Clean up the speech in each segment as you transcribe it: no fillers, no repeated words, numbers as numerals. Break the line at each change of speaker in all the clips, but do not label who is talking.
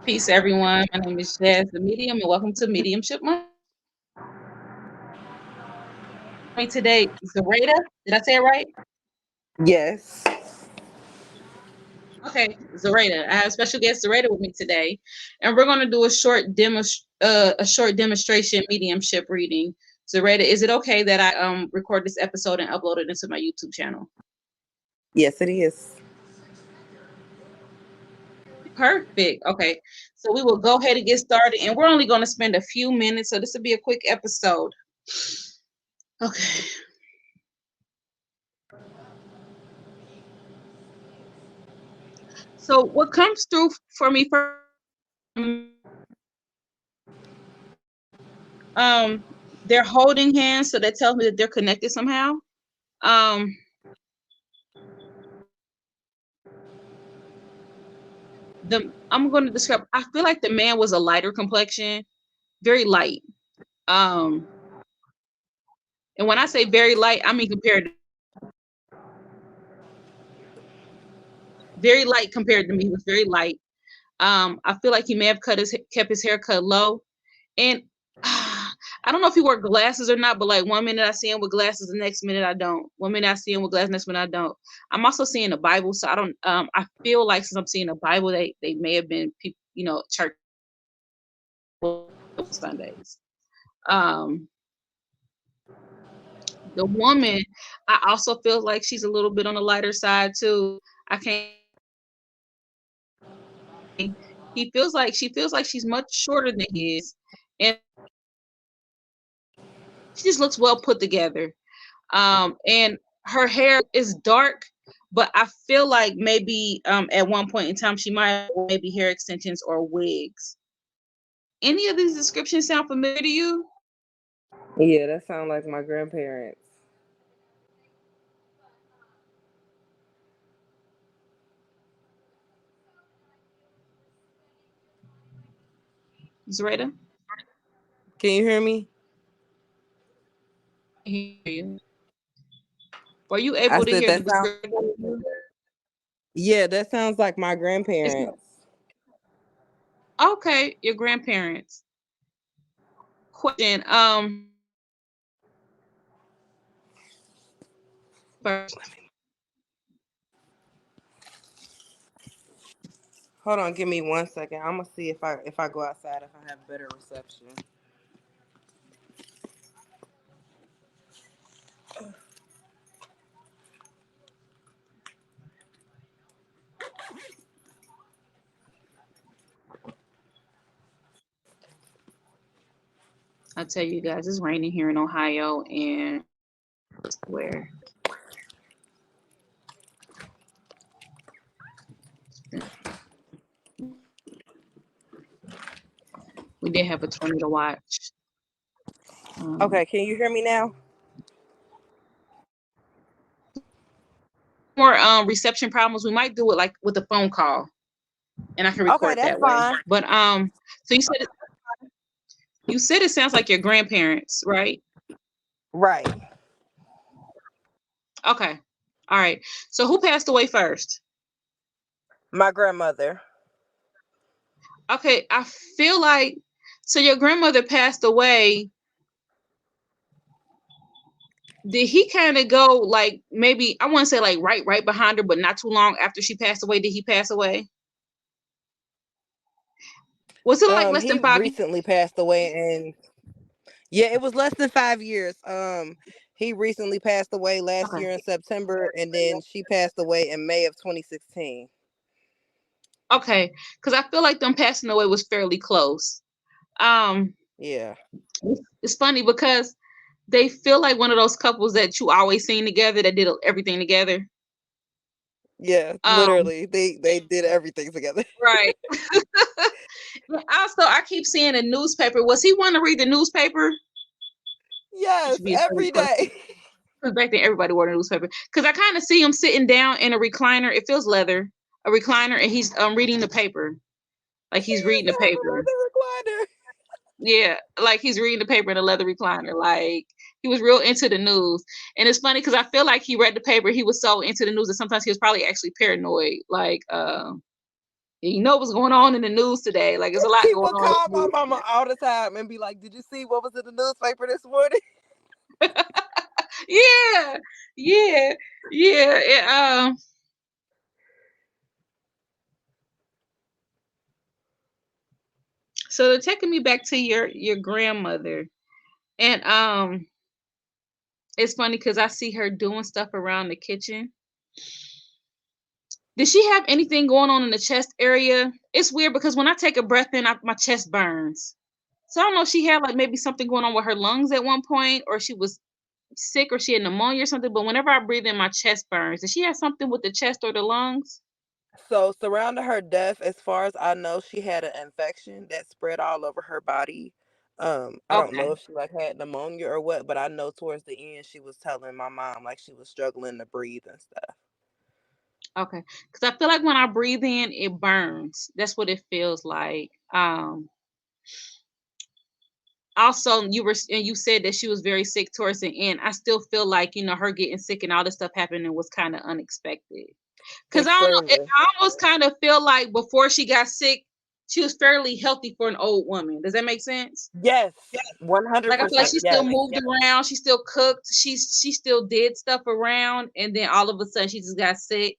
Peace, everyone. My name is Jazz, the medium, and welcome to Mediumship Monday. Today, Zoraeda. Did I say it right?
Yes.
Okay, Zoraeda. I have special guest Zoraeda with me today, and we're going to do a short demonstration mediumship reading. Zoraeda, is it okay that I record this episode and upload it into my YouTube channel?
Yes, it is.
Perfect. Okay, so we will go ahead and get started, and we're only going to spend a few minutes, so this will be a quick episode. Okay. So what comes through for me they're holding hands, so that tells me that they're connected somehow. Um I'm going to describe, I feel like the man was a lighter complexion, very light. Um and when I say very light, I mean very light compared to me. He was very light. I feel like he may have kept his hair cut low. And I don't know if he wore glasses or not, but like one minute I see him with glasses, the next minute I don't. One minute I see him with glasses, next minute I don't. I'm also seeing a Bible, so I don't. I feel like since I'm seeing a Bible, they may have been people, church Sundays. Um, the woman, I also feel like she's a little bit on the lighter side too. I can't. She feels like she's much shorter than he is, and she just looks well put together. And her hair is dark, but I feel like maybe at one point in time she might have maybe hair extensions or wigs. Any of these descriptions sound familiar to you?
Yeah, that sounds like my grandparents.
Zoraida?
Can you hear me?
I hear you. Were you
I
able to
said
hear the
that sounds.
description?
Yeah, that sounds like my
It's
grandparents.
okay, your grandparents. Question. First,
Hold on, give me 1 second. I'm gonna see if I go outside if I have better reception.
I'll tell you guys, it's raining here in Ohio, and where we did have a tornado watch.
Okay, can you hear me now?
More reception problems, we might do it like with a phone call, and I can
Okay,
record
that's
that way.
fine.
But so you said it sounds like your grandparents, right?
Right.
Okay. All right. So who passed away first?
My grandmother.
Okay, I feel like so your grandmother passed away. Did he kind of go like maybe I want to say like right behind her, but not too long after she passed away? Did he pass away? Was it like less
He
than 5 years?
recently passed away, and yeah, it was less than 5 years. He recently passed away last
Okay.
year in September, and then she passed away in May of 2016.
Okay, because I feel like them passing away was fairly close. Um,
Yeah.
it's funny because they feel like one of those couples that you always seen together that did everything together.
Yeah,
Um,
literally, they did everything together.
right. Also, I keep seeing a newspaper. Was he want to read the newspaper? It
Yes,
should be a funny
every
question.
day.
Because back then everybody wore a newspaper. Because I kind of see him sitting down in a recliner. It feels leather, a recliner, and he's reading the paper. Like
He
he's
used
reading
to
the
have a
paper.
leather recliner.
Yeah, like he's reading the paper in a leather recliner. Like he was real into the news. And it's funny because I feel like he read the paper. He was so into the news that sometimes he was probably actually paranoid. Like, You know what's going on in the news today. Like, there's a lot
He
going
would
on
call
in the
my
news.
mama all the time and be like, "Did you see what was in the newspaper this morning?"
Yeah, yeah, yeah. So they're taking me back to your grandmother, and it's funny because I see her doing stuff around the kitchen. Did she have anything going on in the chest area? It's weird because when I take a breath in, my chest burns. So I don't know if she had like maybe something going on with her lungs at one point, or she was sick, or she had pneumonia or something. But whenever I breathe in, my chest burns. Did she have something with the chest or the lungs?
So surrounding her death, as far as I know, she had an infection that spread all over her body. I don't know
Okay.
if she like had pneumonia or what, but I know towards the end she was telling my mom like she was struggling to breathe and stuff.
Okay. Because I feel like when I breathe in, it burns. That's what it feels like. Also, you said that she was very sick towards the end. I still feel like, her getting sick and all this stuff happening was kind of unexpected. Because I don't know,
Extremely.
I almost kind of feel like before she got sick, she was fairly healthy for an old woman. Does that make sense?
Yes,
Like, I feel like
100%.
she still
Yes.
moved around, she still cooked, she still did stuff around, and then all of a sudden she just got sick.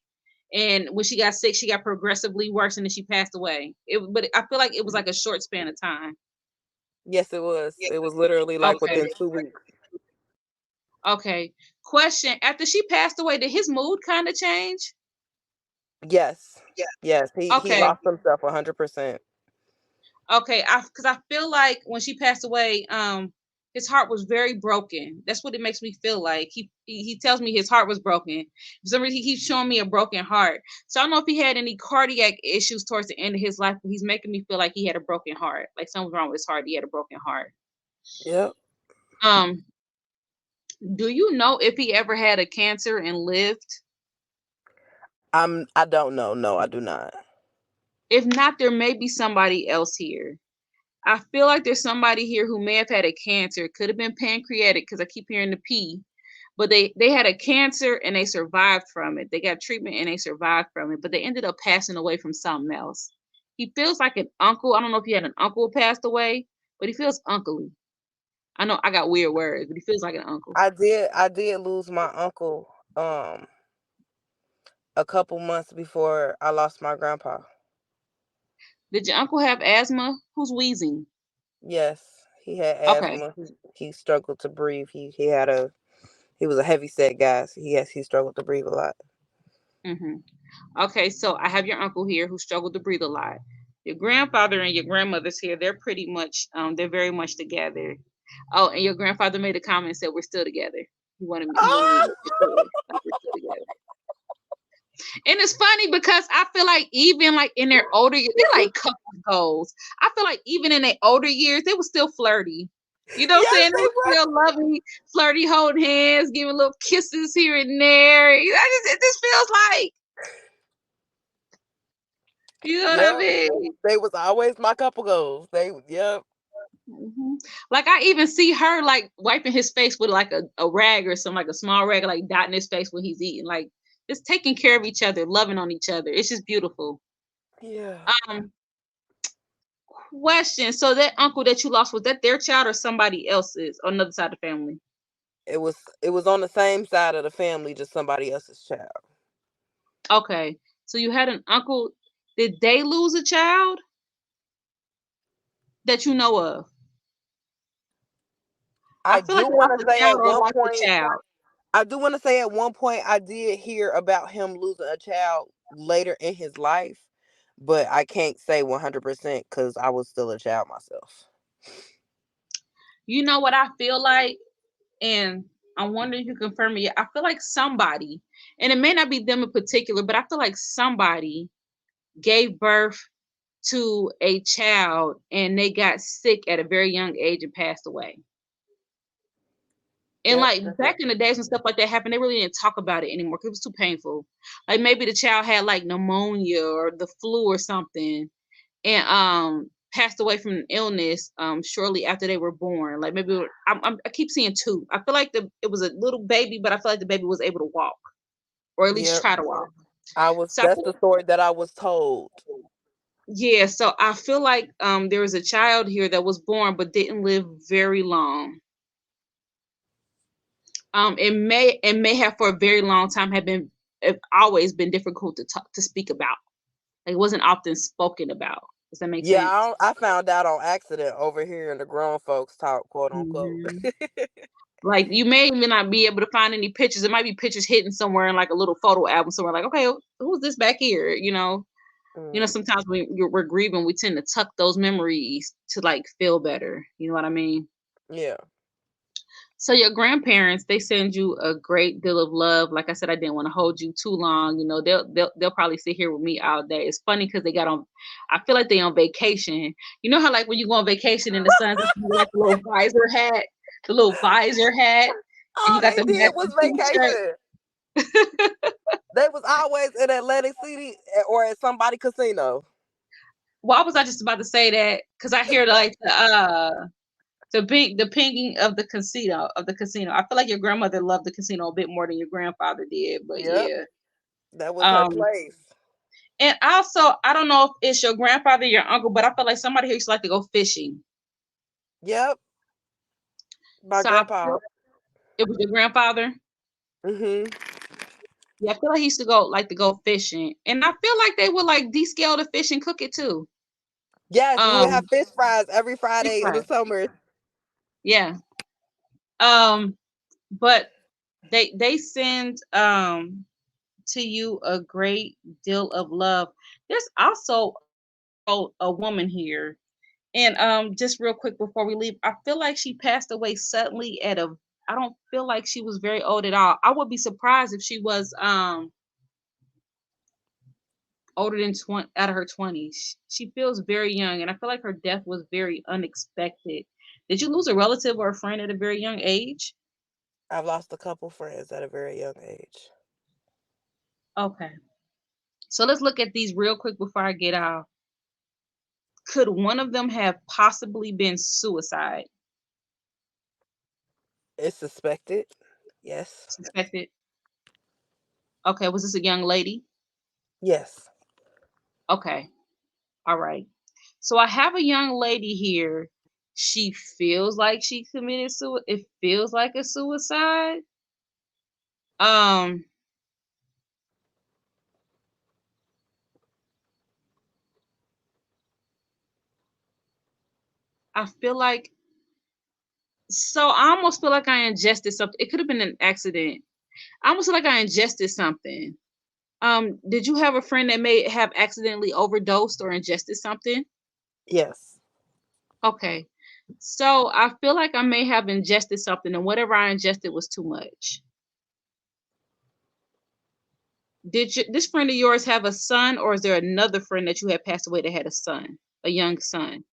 And when she got sick, she got progressively worse, and then she passed away. But I feel like it was like a short span of time.
Yes, it was. It was literally like
Okay.
within 2 weeks.
Okay. Question: after she passed away, did his mood kind of change?
Yes. Yes, he
Okay.
lost himself 100%.
Okay. Because I feel like when she passed away, his heart was very broken. That's what it makes me feel like. He tells me his heart was broken. For some reason, he keeps showing me a broken heart. So I don't know if he had any cardiac issues towards the end of his life, but he's making me feel like he had a broken heart. Like something's wrong with his heart. He had a broken heart.
Yep.
Um, do you know if he ever had a cancer and lived?
I don't know. No, I do not.
If not, there may be somebody else here. I feel like there's somebody here who may have had a cancer. It could have been pancreatic because I keep hearing the P. But they had a cancer and they survived from it. They got treatment and they survived from it. But they ended up passing away from something else. He feels like an uncle. I don't know if he had an uncle who passed away, but he feels uncly. I know I got weird words, but he feels like an uncle.
I did lose my uncle a couple months before I lost my grandpa.
Did your uncle have asthma? Who's wheezing?
Yes, he had
Okay.
asthma. He struggled to breathe. He was a heavy set guy. So he struggled to breathe a lot.
hmm Okay, so I have your uncle here who struggled to breathe a lot. Your grandfather and your grandmother's here. They're pretty much, they're very much together. Oh, and your grandfather made a comment and said we're still together. He wanted me to make sure like we're still together. And it's funny because I feel like even like in their older years, they're like couple goals. I feel like even in their older years, they were still flirty. You know what I'm
Yes,
saying? They
they
were
were.
still loving, flirty, holding hands, giving little kisses here and there. It just feels like, you know what I
Yep,
mean?
they was always my couple goals. Yep.
Like I even see her like wiping his face with like a rag or something, like a small rag, like dotting his face when he's eating, like just taking care of each other, loving on each other. It's just beautiful.
Yeah.
Um, Question: so that uncle that you lost, was that their child or somebody else's on another side of the family?
It was on the same side of the family, just somebody else's child.
Okay, so you had an uncle. Did they lose a child that you know of? I
I
feel like
do
they
want
lost
to
a
say
child
at
or
one
lost a
point
child.
I do want to say at one point I did hear about him losing a child later in his life, but I can't say 100% cuz I was still a child myself.
You know what I feel like, and I'm wondering if you confirm it. I feel like somebody, and it may not be them in particular, but I feel like somebody gave birth to a child and they got sick at a very young age and passed away. And
Yep.
like back in the days when stuff like that happened, they really didn't talk about it anymore because it was too painful. Like maybe the child had like pneumonia or the flu or something, and passed away from an illness shortly after they were born. Like maybe I keep seeing two. I feel like it was a little baby, but I feel like the baby was able to walk or at least
Yep.
try to walk. So I
That's
feel,
the story that I was told.
Yeah, so I feel like there was a child here that was born but didn't live very long. It may have for a very long time have been it always been difficult to talk to speak about. Like it wasn't often spoken about. Does that make
Yeah,
sense?
I found out on accident over here in the grown folks talk, quote unquote.
Hmm. Like you may even not be able to find any pictures. It might be pictures hidden somewhere in like a little photo album somewhere. Like, okay, who's this back here?
Mm,
Sometimes when we're grieving, we tend to tuck those memories to like feel better. You know what I mean?
yeah.
So your grandparents, they send you a great deal of love. Like I said, I didn't want to hold you too long. They'll probably sit here with me all day. It's funny because they got on. I feel like they on vacation. You know how like when you go on vacation and the sun's like the little visor hat, and you
All
got
they
the
did was
matching t-shirt.
vacation. They was always in Atlantic City or at somebody casino.
Why was I just about to say that? Because I hear like the pinging of the casino. I feel like your grandmother loved the casino a bit more than your grandfather did, but
Yep,
yeah.
that was her
Um,
place.
And also, I don't know if it's your grandfather, your uncle, but I feel like somebody who used to like to go fishing.
Yep, my
So I
grandpa.
feel it was your grandfather.
Mhm.
Yeah, I feel like he used to go fishing, and I feel like they would like descale the fish and cook it too.
Yes, we would have
Um,
fish fries every
fish
Friday in the
fry.
summer.
Yeah. But they send to you a great deal of love. There's also a woman here. And just real quick before we leave, I feel like she passed away suddenly I don't feel like she was very old at all. I would be surprised if she was older than 20 out of her 20s. She feels very young and I feel like her death was very unexpected. Did you lose a relative or a friend at a very young age?
I've lost a couple friends at a very young age.
Okay. So let's look at these real quick before I get off. Could one of them have possibly been suicide?
It's suspected. Yes.
Suspected. Okay, was this a young lady?
Yes.
Okay. All right. So I have a young lady here. She feels like she committed suicide. It feels like a suicide. Um, I feel like I almost feel like I ingested something. It could have been an accident. I almost feel like I ingested something. Did you have a friend that may have accidentally overdosed or ingested something?
Yes.
Okay. So I feel like I may have ingested something, and whatever I ingested was too much. This friend of yours have a son, or is there another friend that you had passed away that had a son, a young son?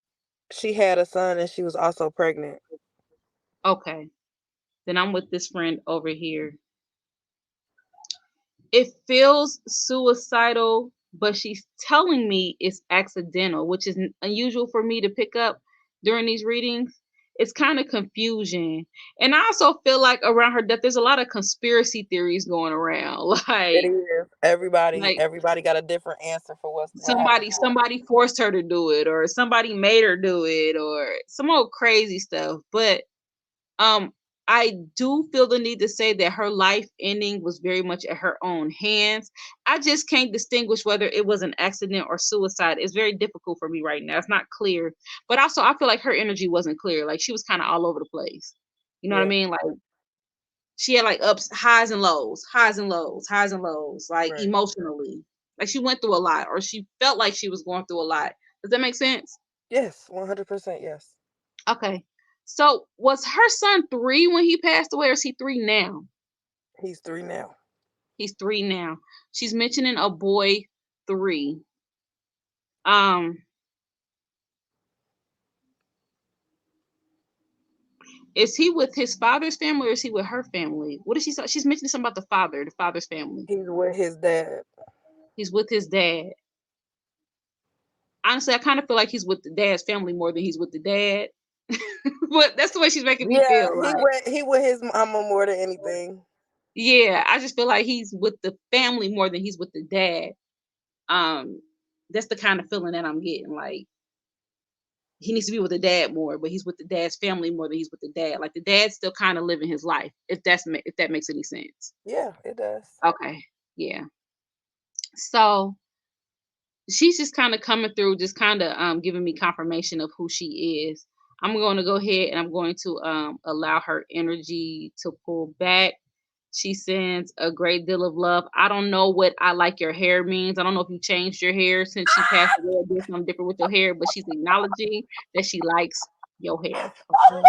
She had a son and she was also pregnant.
Okay, then I'm with this friend over here. It feels suicidal, but she's telling me it's accidental, which is unusual for me to pick up during these readings. It's kind of confusion. And I also feel like around her death, there's a lot of conspiracy theories going around.
It
Like,
is. Everybody
like
everybody got a different answer for what happened
somebody
to her.
somebody forced her to do it, or somebody made her do it, or some old crazy stuff. But um I do feel the need to say that her life ending was very much at her own hands. I just can't distinguish whether it was an accident or suicide. It's very difficult for me right now. It's not clear. But also I feel like her energy wasn't clear. Like she was kind of all over the place. You know what I
Yeah.
mean? Like she had like ups, highs and lows, highs and lows, highs and lows, like
Right.
emotionally. Like she went through a lot, or she felt like she was going through a lot. Does that make sense?
Yes, 100% yes.
Okay. So was her son 3 when he passed away, or is he 3 now?
He's 3 now.
He's 3 now. She's mentioning a boy 3. Um, is he with his father's family or is he with her family? What is she say? She's mentioning something about the father's family.
He's with his dad.
He's with his dad. Honestly, I kind of feel like he's with the dad's family more than he's with the dad. But that's the way she's making me
Yeah,
feel
he
like.
went he with his mama more than anything.
Yeah, I just feel like he's with the family more than he's with the dad. Um, That's the kind of feeling that I'm getting. Like he needs to be with the dad more, but he's with the dad's family more than he's with the dad. Like the dad's still kind of living his life. If that makes any sense.
Yeah, it does.
Okay. Yeah. So she's just kind of coming through, just kind of giving me confirmation of who she is. I'm going to go ahead and I'm going to allow her energy to pull back. She sends a great deal of love. I don't know what I like your hair means. I don't know if you changed your hair since she passed away or did something different with your hair, but she's acknowledging that she likes your hair. Okay?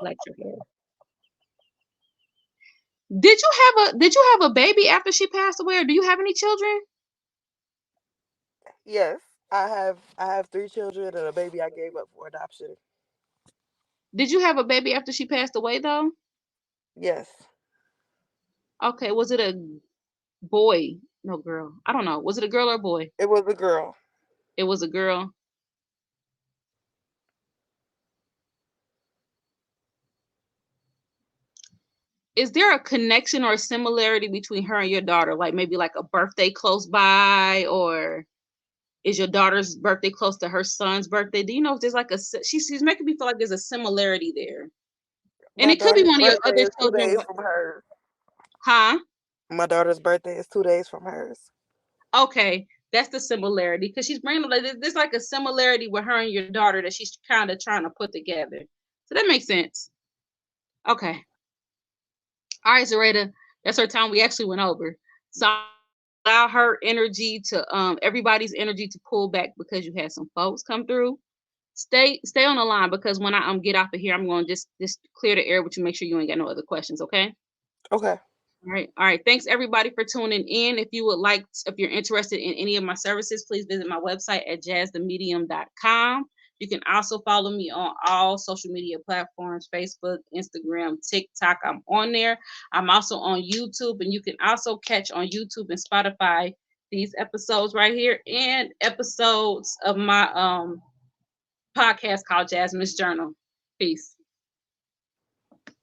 Likes your hair. Did you have a baby after she passed away, or do you have any children?
Yes, I have 3 children and a baby I gave up for adoption.
Did you have a baby after she passed away though?
Yes,
Okay, was it a boy? No, girl. I don't know. Was it a girl or a boy?
it was a girl.
It was a girl. Is there a connection or a similarity between her and your daughter? Like maybe like a birthday close by, or is your daughter's birthday close to her son's birthday? Do you know if there's like she's making me feel like there's a similarity there, and
My
it could be
daughter's
one of your
birthday
other
is two
children,
days
but
from hers.
huh?
My daughter's birthday is 2 days from hers.
Okay, that's the similarity because she's bringing like there's like a similarity with her and your daughter that she's kind of trying to put together. So that makes sense. Okay. All right, Zoraeda, that's her time. We actually went over. So allow her energy to everybody's energy to pull back because you had some folks come through. Stay on the line because when I get off of here, I'm going to just clear the air with you, make sure you ain't got no other questions, okay?
Okay.
All right. All right. Thanks everybody for tuning in. If you would like, if you're interested in any of my services, please visit my website at jazzthemedium.com. You can also follow me on all social media platforms, Facebook, Instagram, TikTok. I'm on there. I'm also on YouTube, and you can also catch on YouTube and Spotify these episodes right here and episodes of my podcast called Jasmine's Journal. Peace.